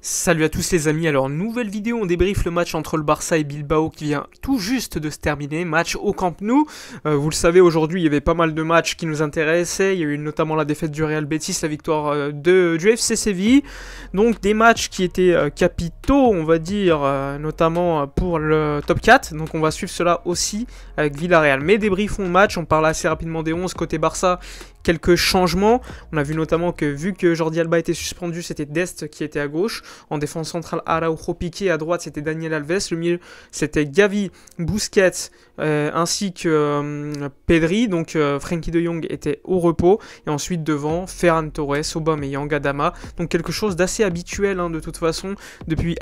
Salut à tous les amis, alors nouvelle vidéo, on débriefe le match entre le Barça et Bilbao qui vient tout juste de se terminer, match au Camp Nou. Vous le savez, aujourd'hui il y avait pas mal de matchs qui nous intéressaient, il y a eu notamment la défaite du Real Betis, la victoire du FC Séville, donc des matchs qui étaient capitaux on va dire, notamment pour le top 4, donc on va suivre cela aussi avec Villarreal. Mais débriefons le match, on parle assez rapidement des 11 côté Barça. Quelques changements, on a vu notamment que vu que Jordi Alba était suspendu, c'était Dest qui était à gauche, en défense centrale Araujo, Piqué, à droite c'était Daniel Alves, le milieu c'était Gavi, Busquets ainsi que Pedri, donc Frenkie de Jong était au repos, et ensuite devant Ferran Torres, Aubameyang, Adama, donc quelque chose d'assez habituel de toute façon, depuis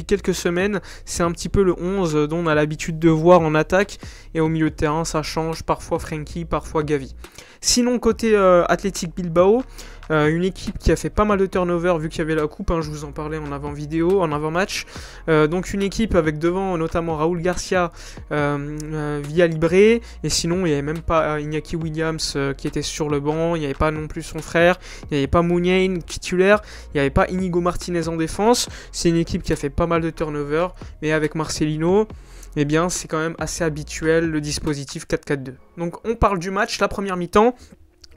quelques semaines, c'est un petit peu le 11 dont on a l'habitude de voir en attaque, et au milieu de terrain ça change, parfois Frenkie, parfois Gavi. Sinon, côté Athletic Bilbao, une équipe qui a fait pas mal de turnover vu qu'il y avait la coupe, je vous en parlais en avant-vidéo, en avant-match. Donc une équipe avec devant notamment Raúl Garcia, Villalibre, et sinon il n'y avait même pas Iñaki Williams qui était sur le banc, il n'y avait pas non plus son frère, il n'y avait pas Muniain titulaire, il n'y avait pas Inigo Martinez en défense. C'est une équipe qui a fait pas mal de turnover, mais avec Marcelino, eh bien c'est quand même assez habituel le dispositif 4-4-2. Donc on parle du match, la première mi-temps.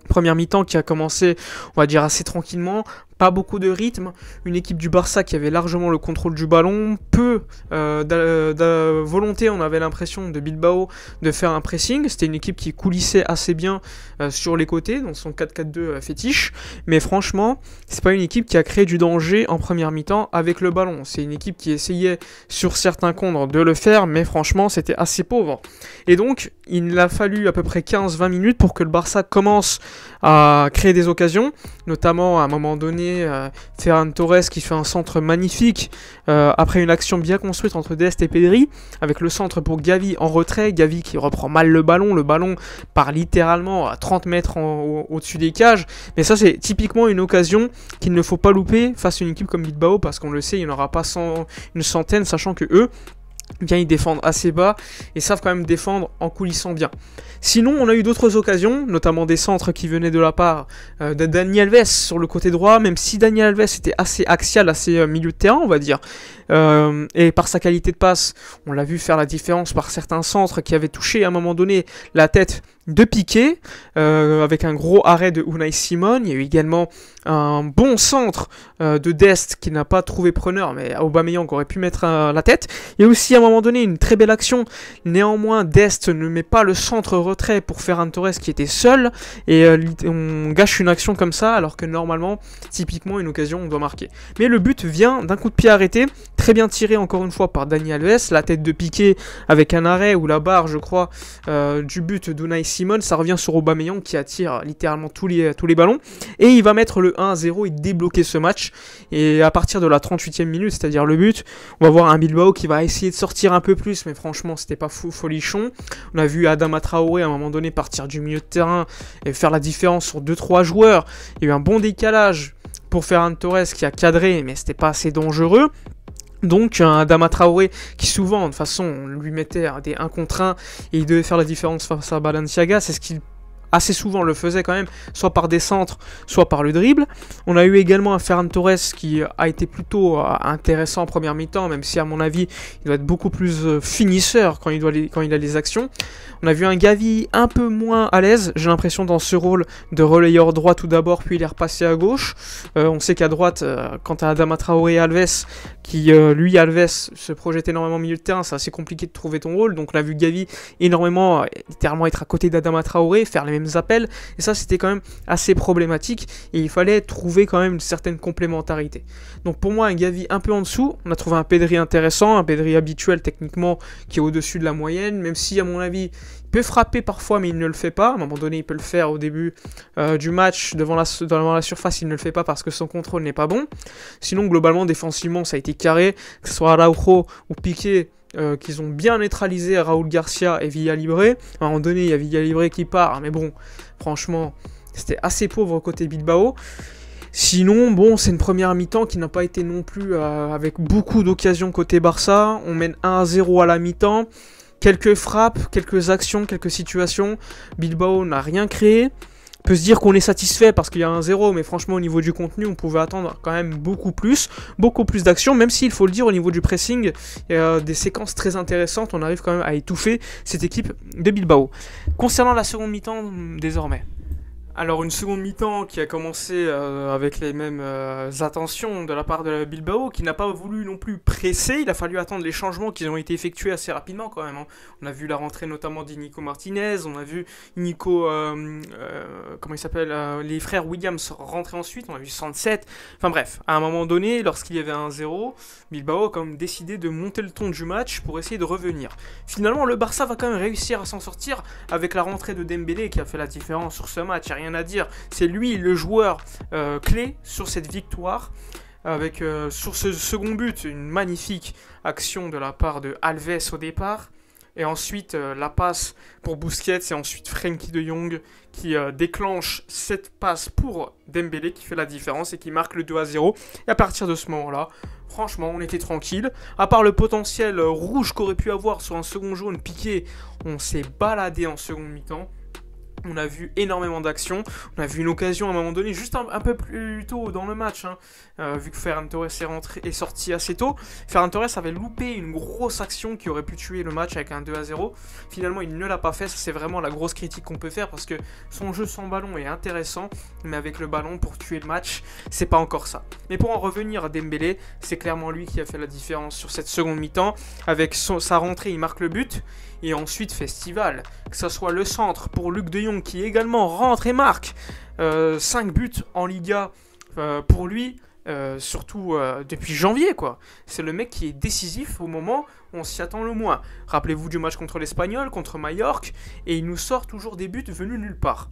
Première mi-temps qui a commencé, on va dire, assez tranquillement, pas beaucoup de rythme, une équipe du Barça qui avait largement le contrôle du ballon, peu de volonté, on avait l'impression de Bilbao de faire un pressing, c'était une équipe qui coulissait assez bien sur les côtés, dans son 4-4-2 fétiche, mais franchement, c'est pas une équipe qui a créé du danger en première mi-temps avec le ballon, c'est une équipe qui essayait sur certains contres de le faire, mais franchement, c'était assez pauvre. Et donc, il a fallu à peu près 15-20 minutes pour que le Barça commence à créer des occasions, notamment à un moment donné, Ferran Torres qui fait un centre magnifique après une action bien construite entre Dest et Pedri, avec le centre pour Gavi en retrait, Gavi qui reprend mal le ballon part littéralement à 30 mètres au-dessus des cages, mais ça c'est typiquement une occasion qu'il ne faut pas louper face à une équipe comme Bilbao, parce qu'on le sait, il n'y en aura pas une centaine, sachant que eux, bien, ils défendent assez bas et savent quand même défendre en coulissant bien. Sinon, on a eu d'autres occasions, notamment des centres qui venaient de la part de Dani Alves sur le côté droit, même si Dani Alves était assez axial, assez milieu de terrain, on va dire. Et par sa qualité de passe, on l'a vu faire la différence par certains centres qui avaient touché à un moment donné la tête de Piqué, avec un gros arrêt de Unai Simon. Il y a eu également un bon centre de Dest qui n'a pas trouvé preneur, mais Aubameyang aurait pu mettre la tête. Il y a aussi à un moment donné une très belle action, néanmoins Dest ne met pas le centre retrait pour Ferran Torres qui était seul, et on gâche une action comme ça, alors que normalement, typiquement une occasion on doit marquer. Mais le but vient d'un coup de pied arrêté, très bien tiré encore une fois par Dani Alves, la tête de Piqué avec un arrêt ou la barre je crois du but d'Unai Simon, ça revient sur Aubameyang qui attire littéralement tous les ballons, et il va mettre le 1-0 et débloquer ce match. Et à partir de la 38e minute, c'est-à-dire le but, on va voir un Bilbao qui va essayer de sortir un peu plus, mais franchement c'était pas folichon. On a vu Adama Traoré à un moment donné partir du milieu de terrain et faire la différence sur 2-3 joueurs. Il y a eu un bon décalage pour Ferran Torres qui a cadré, mais c'était pas assez dangereux. Donc un Adama Traoré qui souvent, de toute façon, on lui mettait des 1 contre 1 et il devait faire la différence face à Balenciaga, c'est ce qu'il assez souvent le faisait quand même, soit par des centres, soit par le dribble. On a eu également un Ferran Torres qui a été plutôt intéressant en première mi-temps, même si à mon avis, il doit être beaucoup plus finisseur quand il a les actions. On a vu un Gavi un peu moins à l'aise, j'ai l'impression, dans ce rôle de relayeur droit tout d'abord, puis il est repassé à gauche. On sait qu'à droite, quant à Adama Traoré et Alves, qui lui, Alves, se projette énormément au milieu de terrain, c'est assez compliqué de trouver ton rôle. Donc on a vu Gavi énormément, littéralement être à côté d'Adama Traoré, faire les mêmes appels, et ça c'était quand même assez problématique, et il fallait trouver quand même une certaine complémentarité. Donc pour moi, un Gavi un peu en dessous, on a trouvé un Pedri intéressant, un Pedri habituel techniquement, qui est au-dessus de la moyenne, même si à mon avis, il peut frapper parfois, mais il ne le fait pas. À un moment donné, il peut le faire au début du match, devant la surface, il ne le fait pas parce que son contrôle n'est pas bon. Sinon, globalement, défensivement, ça a été carré, que ce soit Araujo ou Piqué, qu'ils ont bien neutralisé Raúl Garcia et Villalibre. À un moment donné, il y a Villalibre qui part, mais bon, franchement, c'était assez pauvre côté Bilbao. Sinon, bon, c'est une première mi-temps qui n'a pas été non plus avec beaucoup d'occasions côté Barça. On mène 1-0 à la mi-temps. Quelques frappes, quelques actions, quelques situations. Bilbao n'a rien créé. peut se dire qu'on est satisfait parce qu'il y a un 0, mais franchement au niveau du contenu on pouvait attendre quand même beaucoup plus d'actions, même s'il faut le dire au niveau du pressing, il y a des séquences très intéressantes, on arrive quand même à étouffer cette équipe de Bilbao. Concernant la seconde mi-temps désormais. Alors une seconde mi-temps qui a commencé avec les mêmes attentions de la part de Bilbao, qui n'a pas voulu non plus presser, il a fallu attendre les changements qui ont été effectués assez rapidement quand même. On a vu la rentrée notamment d'Inigo Martinez, on a vu Nico, comment il s'appelle, les frères Williams rentrer ensuite, on a vu 107, enfin bref, à un moment donné, lorsqu'il y avait un 0, Bilbao a quand même décidé de monter le ton du match pour essayer de revenir. Finalement le Barça va quand même réussir à s'en sortir avec la rentrée de Dembélé qui a fait la différence sur ce match, rien à dire, c'est lui le joueur clé sur cette victoire, avec sur ce second but une magnifique action de la part de Alves au départ, et ensuite la passe pour Busquets, et ensuite Frenkie de Jong qui déclenche cette passe pour Dembélé qui fait la différence et qui marque le 2-0, et à partir de ce moment là franchement on était tranquille, à part le potentiel rouge qu'aurait pu avoir sur un second jaune piqué, on s'est baladé en seconde mi-temps. On a vu énormément d'actions, on a vu une occasion à un moment donné, juste un peu plus tôt dans le match, vu que Ferran Torres est sorti assez tôt. Ferran Torres avait loupé une grosse action qui aurait pu tuer le match avec un 2-0. Finalement, il ne l'a pas fait, ça c'est vraiment la grosse critique qu'on peut faire, parce que son jeu sans ballon est intéressant, mais avec le ballon pour tuer le match, c'est pas encore ça. Mais pour en revenir à Dembélé, c'est clairement lui qui a fait la différence sur cette seconde mi-temps. Avec sa rentrée, il marque le but. Et ensuite, festival, que ce soit le centre pour Luc de Jong qui également rentre et marque 5 buts en Liga pour lui, surtout depuis janvier quoi. C'est le mec qui est décisif au moment où on s'y attend le moins. Rappelez-vous du match contre l'Espagnol, contre Majorque, et il nous sort toujours des buts venus nulle part.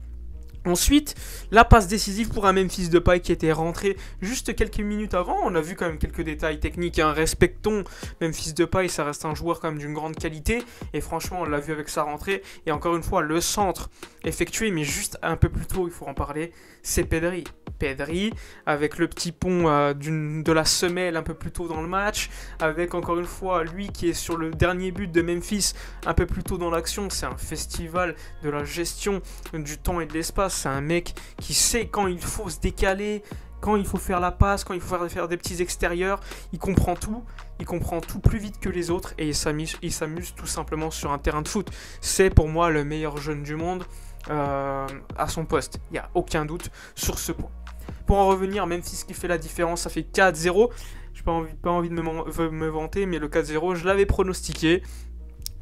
Ensuite, la passe décisive pour un Memphis Depay qui était rentré juste quelques minutes avant. On a vu quand même quelques détails techniques, respectons Memphis Depay, ça reste un joueur quand même d'une grande qualité. Et franchement, on l'a vu avec sa rentrée. Et encore une fois, le centre effectué, mais juste un peu plus tôt, il faut en parler, c'est Pedri. Pedri, avec le petit pont de la semelle un peu plus tôt dans le match, avec encore une fois lui qui est sur le dernier but de Memphis un peu plus tôt dans l'action. C'est un festival de la gestion du temps et de l'espace. C'est un mec qui sait quand il faut se décaler, quand il faut faire la passe, quand il faut faire des petits extérieurs. Il comprend tout plus vite que les autres, et il s'amuse tout simplement sur un terrain de foot. C'est pour moi le meilleur jeune du monde à son poste, il n'y a aucun doute sur ce point. Pour en revenir, Memphis qui fait la différence, ça fait 4-0. J'ai pas envie de me vanter, mais le 4-0, je l'avais pronostiqué,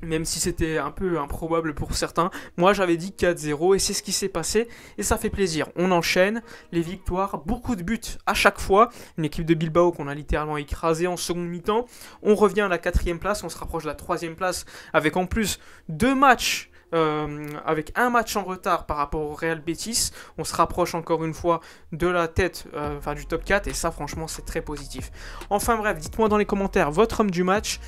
même si c'était un peu improbable pour certains. Moi, j'avais dit 4-0, et c'est ce qui s'est passé, et ça fait plaisir. On enchaîne les victoires, beaucoup de buts à chaque fois. Une équipe de Bilbao qu'on a littéralement écrasée en seconde mi-temps. On revient à la 4e place, on se rapproche de la 3e place, avec en plus 2 matchs, avec un match en retard par rapport au Real Betis. On se rapproche encore une fois de la tête, du top 4, et ça franchement c'est très positif. Enfin bref, dites-moi dans les commentaires votre homme du match.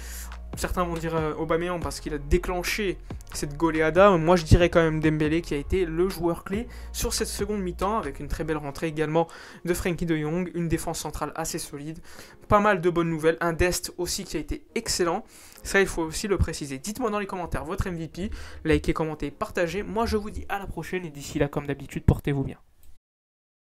Certains vont dire Aubameyang parce qu'il a déclenché cette goleada. Moi je dirais quand même Dembélé qui a été le joueur clé sur cette seconde mi-temps, avec une très belle rentrée également de Frenkie de Jong, une défense centrale assez solide, pas mal de bonnes nouvelles, un Dest aussi qui a été excellent, ça il faut aussi le préciser. Dites-moi dans les commentaires votre MVP, likez, commentez, partagez. Moi je vous dis à la prochaine, et d'ici là comme d'habitude portez-vous bien.